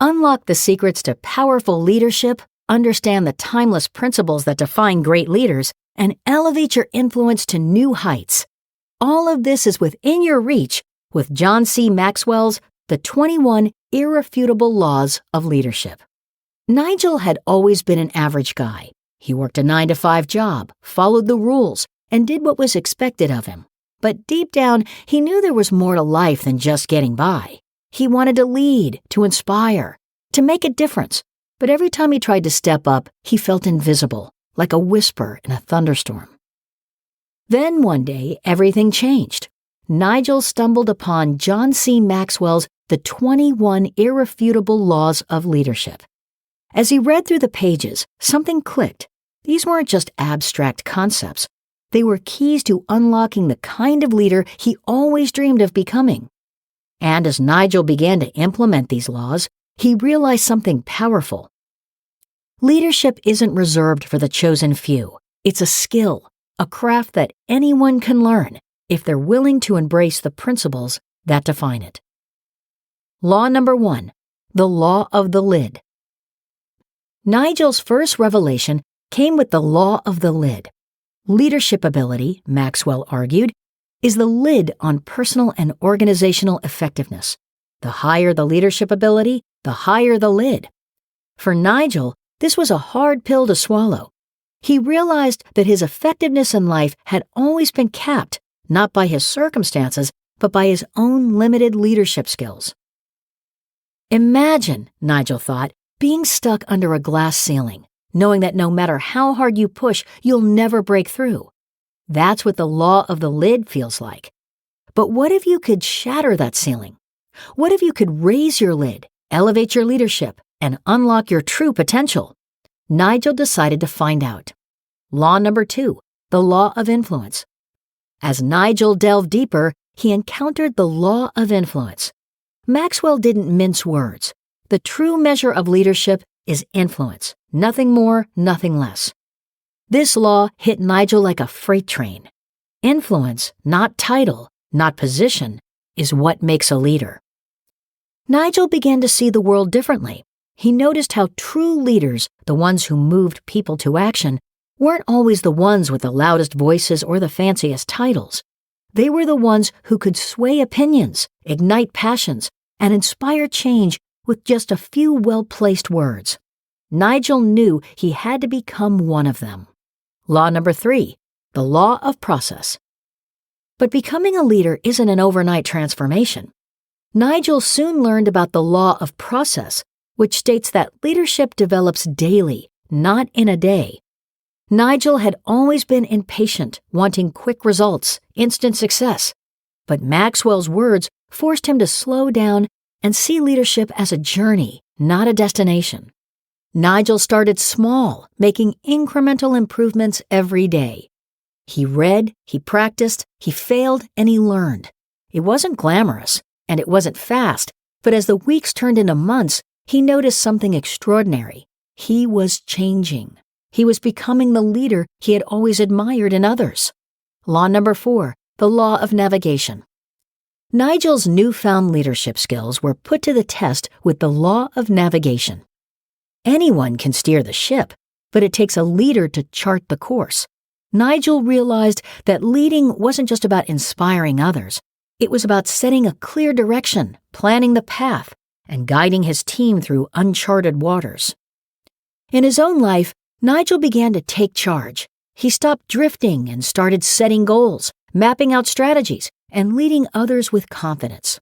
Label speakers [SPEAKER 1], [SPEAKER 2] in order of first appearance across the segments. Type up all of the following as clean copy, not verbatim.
[SPEAKER 1] Unlock the secrets to powerful leadership, understand the timeless principles that define great leaders, and elevate your influence to new heights. All of this is within your reach with John C. Maxwell's The 21 Irrefutable Laws of Leadership. Nigel had always been an average guy. He worked a 9-to-5 job, followed the rules, and did what was expected of him. But deep down, he knew there was more to life than just getting by. He wanted to lead, to inspire, to make a difference. But every time he tried to step up, he felt invisible, like a whisper in a thunderstorm. Then one day, everything changed. Nigel stumbled upon John C. Maxwell's The 21 Irrefutable Laws of Leadership. As he read through the pages, something clicked. These weren't just abstract concepts. They were keys to unlocking the kind of leader he always dreamed of becoming. And as Nigel began to implement these laws, he realized something powerful. Leadership isn't reserved for the chosen few. It's a skill, a craft that anyone can learn if they're willing to embrace the principles that define it. Law number 1, the law of the lid. Nigel's first revelation came with the law of the lid. Leadership ability, Maxwell argued, is the lid on personal and organizational effectiveness. The higher the leadership ability, the higher the lid. For Nigel, this was a hard pill to swallow. He realized that his effectiveness in life had always been capped, not by his circumstances, but by his own limited leadership skills. Imagine, Nigel thought, being stuck under a glass ceiling, knowing that no matter how hard you push, you'll never break through. That's what the law of the lid feels like. But what if you could shatter that ceiling? What if you could raise your lid, elevate your leadership, and unlock your true potential? Nigel decided to find out. Law number 2, the law of influence. As Nigel delved deeper, he encountered the law of influence. Maxwell didn't mince words. The true measure of leadership is influence, nothing more, nothing less. This law hit Nigel like a freight train. Influence, not title, not position, is what makes a leader. Nigel began to see the world differently. He noticed how true leaders, the ones who moved people to action, weren't always the ones with the loudest voices or the fanciest titles. They were the ones who could sway opinions, ignite passions, and inspire change with just a few well-placed words. Nigel knew he had to become one of them. Law number 3, the law of process. But becoming a leader isn't an overnight transformation. Nigel soon learned about the law of process, which states that leadership develops daily, not in a day. Nigel had always been impatient, wanting quick results, instant success. But Maxwell's words forced him to slow down and see leadership as a journey, not a destination. Nigel started small, making incremental improvements every day. He read, he practiced, he failed, and he learned. It wasn't glamorous, and it wasn't fast, but as the weeks turned into months, he noticed something extraordinary. He was changing. He was becoming the leader he had always admired in others. Law number 4, the law of navigation. Nigel's newfound leadership skills were put to the test with the law of navigation. Anyone can steer the ship, but it takes a leader to chart the course. Nigel realized that leading wasn't just about inspiring others. It was about setting a clear direction, planning the path, and guiding his team through uncharted waters. In his own life, Nigel began to take charge. He stopped drifting and started setting goals, mapping out strategies, and leading others with confidence.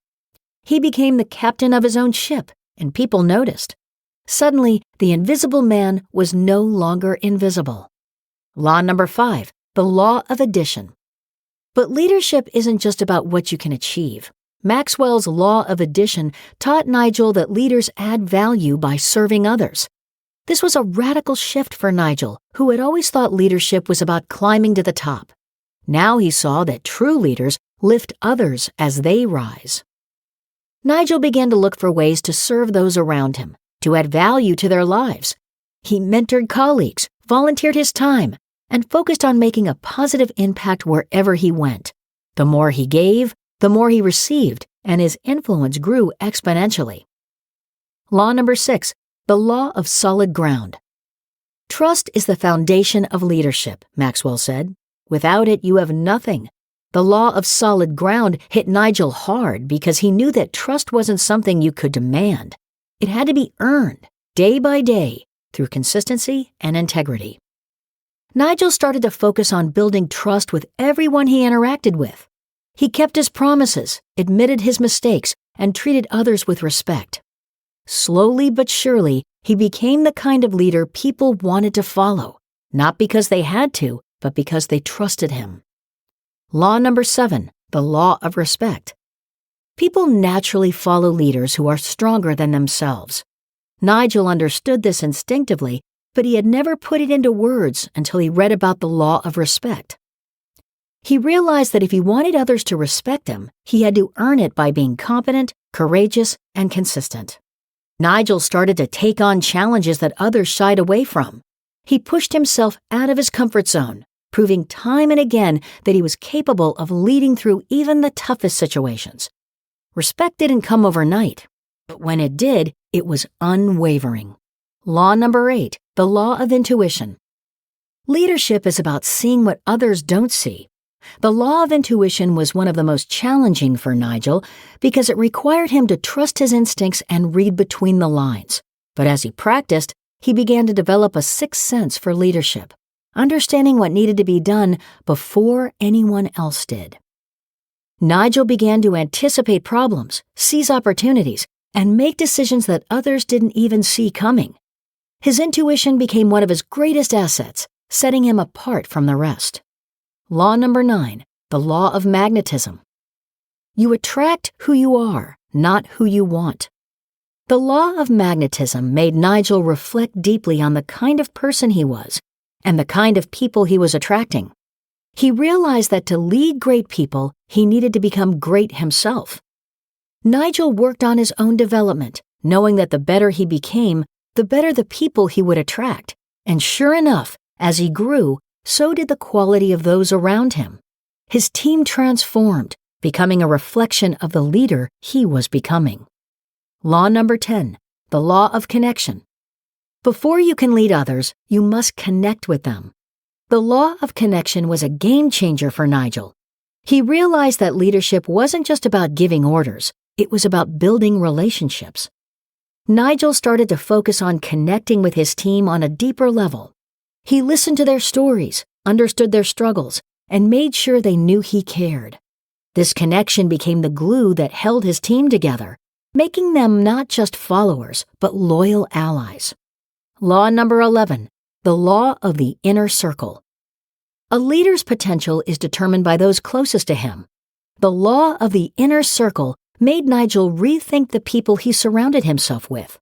[SPEAKER 1] He became the captain of his own ship, and people noticed. Suddenly, the invisible man was no longer invisible. Law number 5, the law of addition. But leadership isn't just about what you can achieve. Maxwell's law of addition taught Nigel that leaders add value by serving others. This was a radical shift for Nigel, who had always thought leadership was about climbing to the top. Now he saw that true leaders lift others as they rise. Nigel began to look for ways to serve those around him, to add value to their lives. He mentored colleagues, volunteered his time, and focused on making a positive impact wherever he went. The more he gave, the more he received, and his influence grew exponentially. Law number 6, the law of solid ground. Trust is the foundation of leadership, Maxwell said. Without it, you have nothing. The law of solid ground hit Nigel hard because he knew that trust wasn't something you could demand. It had to be earned, day by day, through consistency and integrity. Nigel started to focus on building trust with everyone he interacted with. He kept his promises, admitted his mistakes, and treated others with respect. Slowly but surely, he became the kind of leader people wanted to follow, not because they had to, but because they trusted him. Law number 7, the law of respect. People naturally follow leaders who are stronger than themselves. Nigel understood this instinctively, but he had never put it into words until he read about the law of respect. He realized that if he wanted others to respect him, he had to earn it by being competent, courageous, and consistent. Nigel started to take on challenges that others shied away from. He pushed himself out of his comfort zone, proving time and again that he was capable of leading through even the toughest situations. Respect didn't come overnight, but when it did, it was unwavering. Law number 8, the law of intuition. Leadership is about seeing what others don't see. The law of intuition was one of the most challenging for Nigel because it required him to trust his instincts and read between the lines. But as he practiced, he began to develop a sixth sense for leadership, understanding what needed to be done before anyone else did. Nigel began to anticipate problems, seize opportunities, and make decisions that others didn't even see coming. His intuition became one of his greatest assets, setting him apart from the rest. Law number 9, the law of magnetism. You attract who you are, not who you want. The law of magnetism made Nigel reflect deeply on the kind of person he was and the kind of people he was attracting. He realized that to lead great people, he needed to become great himself. Nigel worked on his own development, knowing that the better he became, the better the people he would attract. And sure enough, as he grew, so did the quality of those around him. His team transformed, becoming a reflection of the leader he was becoming. Law number 10, the law of connection. Before you can lead others, you must connect with them. The law of connection was a game changer for Nigel. He realized that leadership wasn't just about giving orders, it was about building relationships. Nigel started to focus on connecting with his team on a deeper level. He listened to their stories, understood their struggles, and made sure they knew he cared. This connection became the glue that held his team together, making them not just followers, but loyal allies. Law number 11, the law of the inner circle. A leader's potential is determined by those closest to him. The law of the inner circle made Nigel rethink the people he surrounded himself with.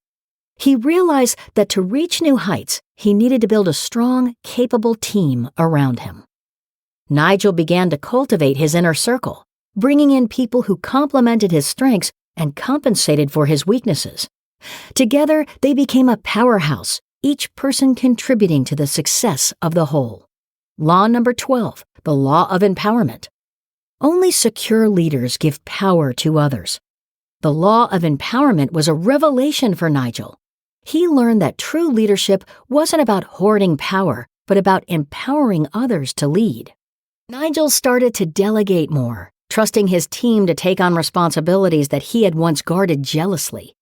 [SPEAKER 1] He realized that to reach new heights, he needed to build a strong, capable team around him. Nigel began to cultivate his inner circle, bringing in people who complemented his strengths and compensated for his weaknesses. Together, they became a powerhouse, each person contributing to the success of the whole. Law number 12, the law of empowerment. Only secure leaders give power to others. The law of empowerment was a revelation for Nigel. He learned that true leadership wasn't about hoarding power, but about empowering others to lead. Nigel started to delegate more, trusting his team to take on responsibilities that he had once guarded jealously.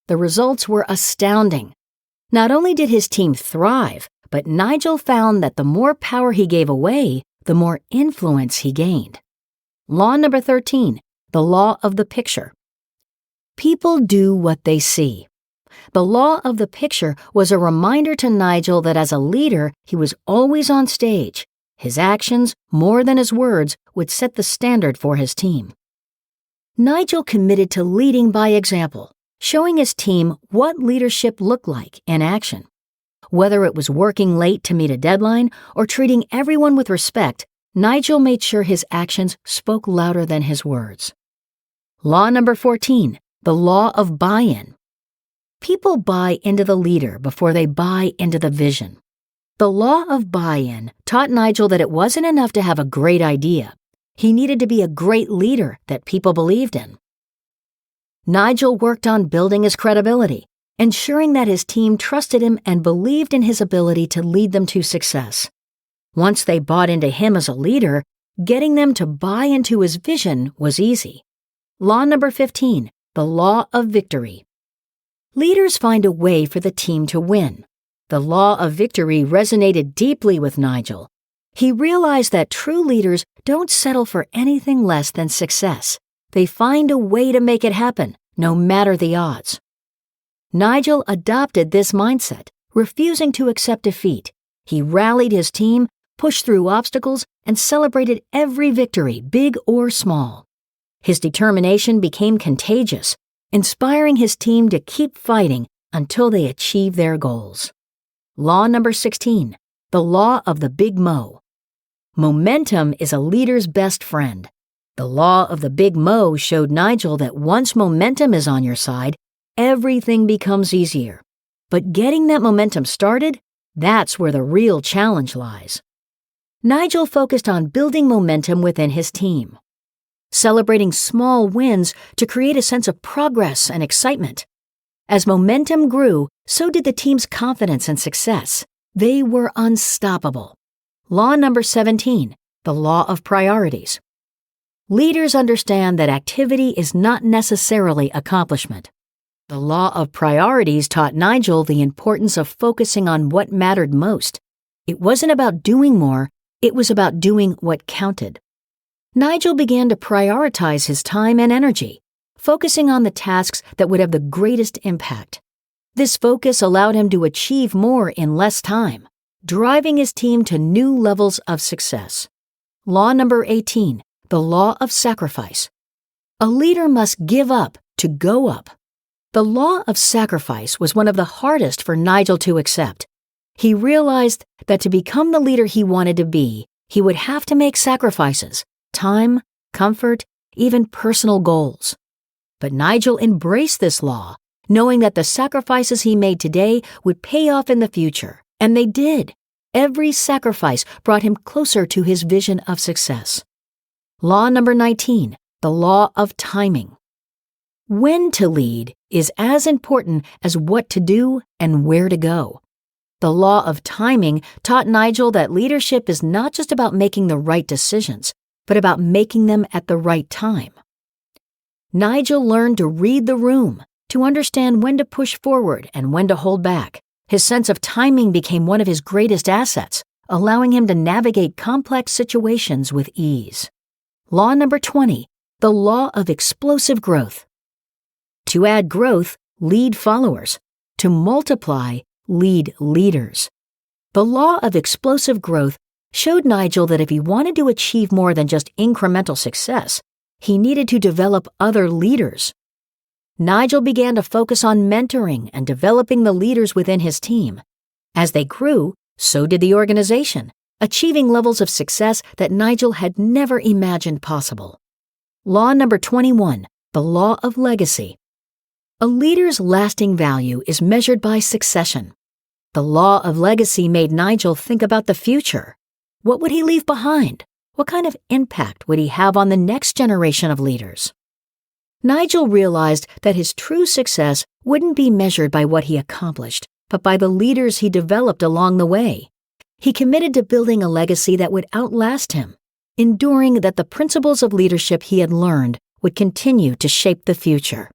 [SPEAKER 1] The results were astounding. Not only did his team thrive, but Nigel found that the more power he gave away, the more influence he gained. Law number 13, the law of the picture. People do what they see. The law of the picture was a reminder to Nigel that as a leader, he was always on stage. His actions, more than his words, would set the standard for his team. Nigel committed to leading by example, showing his team what leadership looked like in action. Whether it was working late to meet a deadline or treating everyone with respect, Nigel made sure his actions spoke louder than his words. Law number 14, the law of buy-in. People buy into the leader before they buy into the vision. The law of buy-in taught Nigel that it wasn't enough to have a great idea. He needed to be a great leader that people believed in. Nigel worked on building his credibility, ensuring that his team trusted him and believed in his ability to lead them to success. Once they bought into him as a leader, getting them to buy into his vision was easy. Law number 15, the law of victory. Leaders find a way for the team to win. The law of victory resonated deeply with Nigel. He realized that true leaders don't settle for anything less than success. They find a way to make it happen, no matter the odds. Nigel adopted this mindset, refusing to accept defeat. He rallied his team, pushed through obstacles, and celebrated every victory, big or small. His determination became contagious, inspiring his team to keep fighting until they achieved their goals. Law number 16, the law of the Big Mo. Momentum is a leader's best friend. The law of the Big Mo showed Nigel that once momentum is on your side, everything becomes easier. But getting that momentum started, that's where the real challenge lies. Nigel focused on building momentum within his team, celebrating small wins to create a sense of progress and excitement. As momentum grew, so did the team's confidence and success. They were unstoppable. Law number 17, the law of priorities. Leaders understand that activity is not necessarily accomplishment. The law of priorities taught Nigel the importance of focusing on what mattered most. It wasn't about doing more, it was about doing what counted. Nigel began to prioritize his time and energy, focusing on the tasks that would have the greatest impact. This focus allowed him to achieve more in less time, driving his team to new levels of success. Law number 18, the law of sacrifice. A leader must give up to go up. The law of sacrifice was one of the hardest for Nigel to accept. He realized that to become the leader he wanted to be, he would have to make sacrifices, time, comfort, even personal goals. But Nigel embraced this law, knowing that the sacrifices he made today would pay off in the future, and they did. Every sacrifice brought him closer to his vision of success. Law number 19, the law of timing. When to lead is as important as what to do and where to go. The law of timing taught Nigel that leadership is not just about making the right decisions, but about making them at the right time. Nigel learned to read the room, to understand when to push forward and when to hold back. His sense of timing became one of his greatest assets, allowing him to navigate complex situations with ease. Law number 20, the law of explosive growth. To add growth, lead followers. To multiply, lead leaders. The law of explosive growth showed Nigel that if he wanted to achieve more than just incremental success, he needed to develop other leaders. Nigel began to focus on mentoring and developing the leaders within his team. As they grew, so did the organization, achieving levels of success that Nigel had never imagined possible. Law number 21, the law of legacy. A leader's lasting value is measured by succession. The law of legacy made Nigel think about the future. What would he leave behind? What kind of impact would he have on the next generation of leaders? Nigel realized that his true success wouldn't be measured by what he accomplished, but by the leaders he developed along the way. He committed to building a legacy that would outlast him, enduring that the principles of leadership he had learned would continue to shape the future.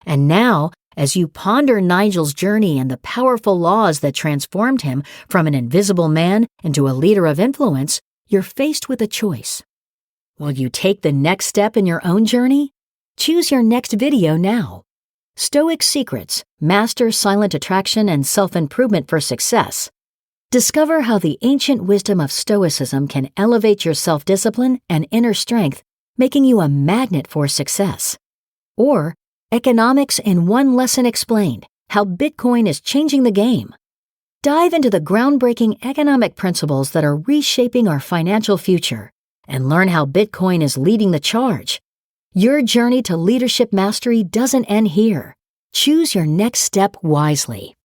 [SPEAKER 1] And now, as you ponder Nigel's journey and the powerful laws that transformed him from an invisible man into a leader of influence, you're faced with a choice. Will you take the next step in your own journey? Choose your next video now. Stoic Secrets, Master Silent Attraction and Self-Improvement for Success. Discover how the ancient wisdom of Stoicism can elevate your self-discipline and inner strength, making you a magnet for success. Or, Economics in One Lesson Explained, How Bitcoin is Changing the Game. Dive into the groundbreaking economic principles that are reshaping our financial future and learn how Bitcoin is leading the charge. Your journey to leadership mastery doesn't end here. Choose your next step wisely.